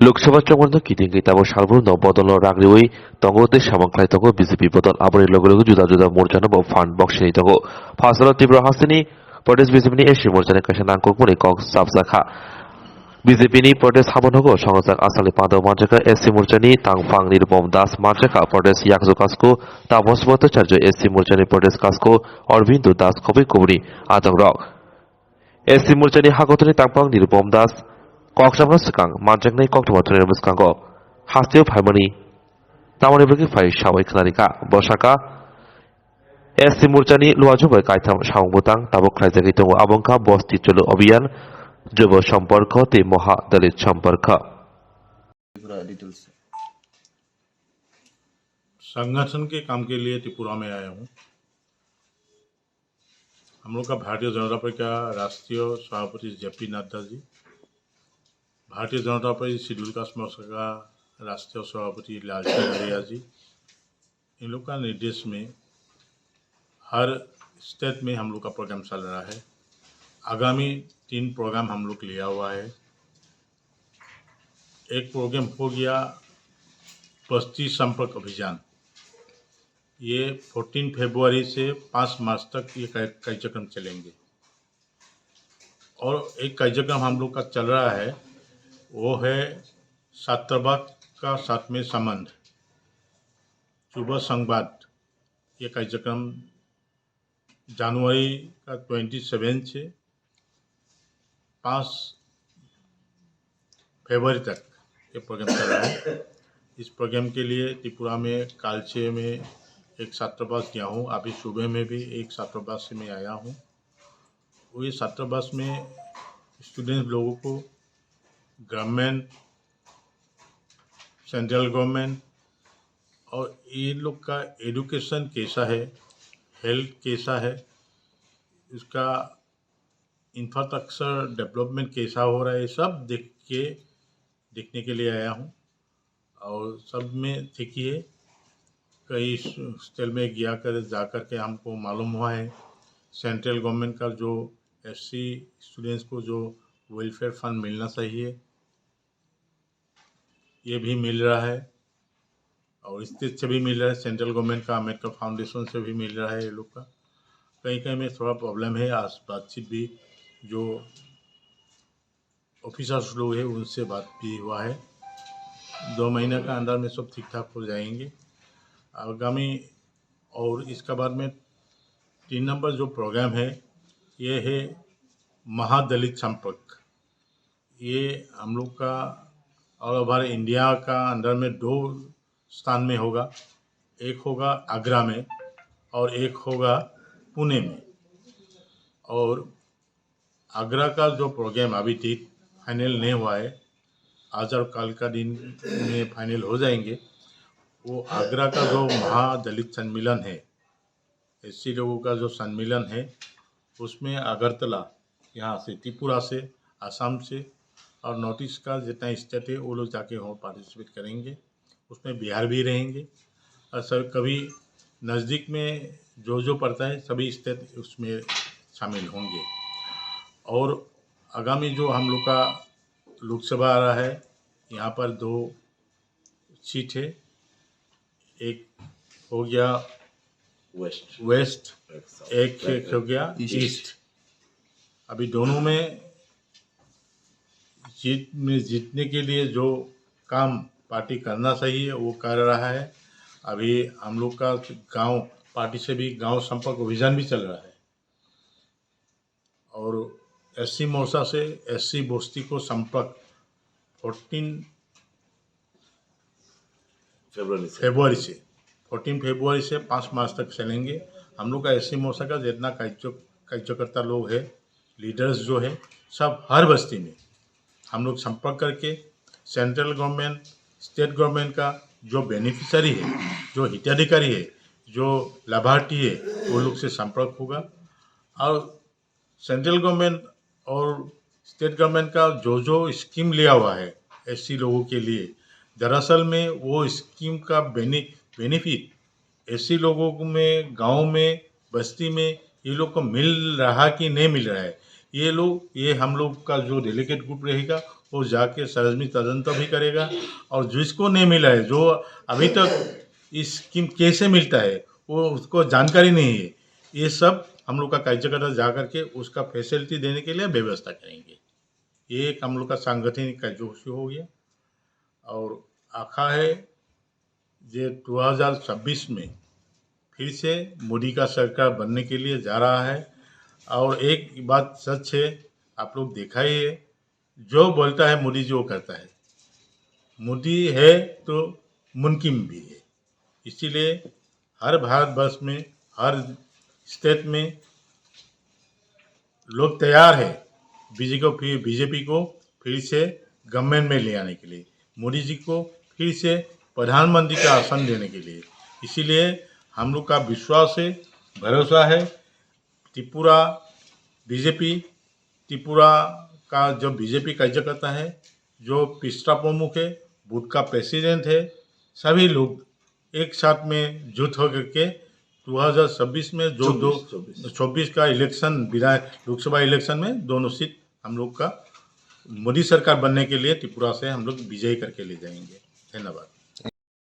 Lok Sabha चौमोननो गिदिंगै Tabo सालबुरनो बदलनो राग्रिवै tongo tei samanklai tongo BJP bodol aboni logo logo juda juda morjano bo fan boxini tongo fasalo tibro hastini Pradesh BJP ni eshi morjane kaisa nangkukmani kok sabsakha BJP ni Pradesh habonogo songjak asali pado manjaka SC morjani tangfang nirbom das manjaka Pradesh yakzo kasko tabos bhattacharya SC morjani Pradesh kasko Arvindo das kobai kubri ajangrok SC morjani hagotani tangfang nirbom das Koksamno sekang manjaknai koktomatrani muskango hastio phaimani tamani bagi phai shawai khnarika bosaka SC murchani luajubai kaitham saungbutang tabok khlaijagui tongo abongkha bosti cholo abhiyan যুব সম্পর্ক তে মহা দলিত সম্পর্ক संगठन के काम के लिए त्रिपुरा में आया हूँ। हम लोग का भारतीय जनता पार्टी का राष्ट्रीय सभापति JP Nadda ji, Bharatiya Janata party schedule caste मोर्चा का राष्ट्रीय सभापति लालजी भैया जी, इन लोग का निर्देश में हर स्टेट में हम लोग का प्रोग्राम चल रहा है। आगामी 3 प्रोग्राम हम लोग लिया हुआ है। एक प्रोग्राम हो गया बस्ती संपर्क अभियान, ये 14 फरवरी से 5 मार्च तक ये कार्यक्रम चलेंगे। और एक कार्यक्रम हम लोग का चल रहा है, वो है छात्रावास का साथ में संबंध, सुबह संवाद। ये कार्यक्रम जनवरी का 27 से 5 फरवरी तक ये प्रोग्राम चल रहा है। इस प्रोग्राम के लिए त्रिपुरा में कालचे में एक छात्रावास गया हूँ, अभी सुबह में भी एक छात्रावास से मैं आया हूँ। वो ये छात्रावास में स्टूडेंट लोगों को गवर्नमेंट, सेंट्रल गवर्नमेंट और ये लोग का एजुकेशन कैसा है, हेल्थ कैसा है, इसका इंफ्रास्ट्रक्चर डेवलपमेंट कैसा हो रहा है, सब देखने के लिए आया हूँ। और सब में देखिए कई स्थल में जा कर के हमको मालूम हुआ है सेंट्रल गवर्नमेंट का जो एससी स्टूडेंट्स को जो वेलफेयर फंड मिलना चाहिए ये भी मिल रहा है, और स्टेट से भी मिल रहा है, सेंट्रल गवर्नमेंट का अम्बेडकर फाउंडेशन से भी मिल रहा है। ये लोग का कहीं कहीं में थोड़ा प्रॉब्लम है, आज बातचीत भी जो ऑफिसर्स लोग हैं उनसे बात भी हुआ है। 2 महीने का अंदर में सब ठीक ठाक हो जाएंगे आगामी। और इसके बाद में 3 नंबर जो प्रोग्राम है ये है महादलित संपर्क। ये हम लोग का ऑल ओवर इंडिया का अंदर में 2 स्थान में होगा, एक होगा आगरा में और एक होगा पुणे में। और आगरा का जो प्रोग्राम अभी तक फाइनल नहीं हुआ है, आज और कल का दिन में फाइनल हो जाएंगे। वो आगरा का जो महादलित सम्मेलन है, एससी लोगों का जो सम्मेलन है, उसमें अगरतला यहाँ से, त्रिपुरा से, आसाम से और नॉर्थ ईस्ट का जितना स्टेट है वो लोग जाके वहाँ पार्टिसिपेट करेंगे। उसमें बिहार भी रहेंगे और सब कभी नज़दीक में जो पड़ता है सभी स्टेट उसमें शामिल होंगे। और आगामी जो हम लोग का लोकसभा आ रहा है, यहाँ पर 2 सीट है, एक हो गया वेस्ट, एक हो गया ईस्ट। अभी दोनों में जीतने के लिए जो काम पार्टी करना चाहिए वो कर रहा है। अभी हम लोग का गांव पार्टी से भी गांव संपर्क अभियान भी चल रहा है, और एससी मोर्चा से एससी बस्ती को संपर्क 14 फरवरी से 5 मार्च तक चलेंगे। हम लोग का एससी मोर्चा का जितना कार्यकर्ता लोग है, लीडर्स जो है, सब हर बस्ती में हम लोग संपर्क करके सेंट्रल गवर्नमेंट, स्टेट गवर्नमेंट का जो बेनिफिशियरी है, जो हिताधिकारी है, जो लाभार्थी है, वो लोग से संपर्क होगा। और सेंट्रल गवर्नमेंट और स्टेट गवर्नमेंट का जो स्कीम लिया हुआ है एससी लोगों के लिए, दरअसल में वो स्कीम का बेनिफिट एससी लोगों में गांव में, बस्ती में ये लोग को मिल रहा कि नहीं मिल रहा है, ये हम लोग का जो डेलीगेट ग्रुप रहेगा वो जाके सरजमी तदंतर भी करेगा, और जिसको नहीं मिला है, जो अभी तक इस स्कीम कैसे मिलता है वो उसको जानकारी नहीं है, ये सब हम लोग का कार्यकर्ता जा करके उसका फैसिलिटी देने के लिए व्यवस्था करेंगे। ये एक हम लोग का सांगठनिक कार्यसूची हो गया। और आखा है ये 2026 में फिर से मोदी का सरकार बनने के लिए जा रहा है। और एक बात सच है, आप लोग देखा ही है, जो बोलता है मोदी जी वो करता है। मोदी है तो मुमकिन भी है। इसीलिए हर भारतवर्ष में, हर स्टेट में लोग तैयार है बीजेपी को फिर से गवर्नमेंट में ले आने के लिए, मोदी जी को फिर से प्रधानमंत्री का आसन देने के लिए। इसीलिए हम लोग का विश्वास है, भरोसा है। त्रिपुरा का जो बीजेपी कार्यकर्ता है, जो पिछड़ा प्रमुख है, बूथ का प्रेसिडेंट है, सभी लोग एक साथ में जुट होकर के 2026 में जो 24 का इलेक्शन, लोकसभा इलेक्शन में दोनों सीट हम लोग का मोदी सरकार बनने के लिए त्रिपुरा से हम लोग विजयी करके ले जाएंगे। धन्यवाद।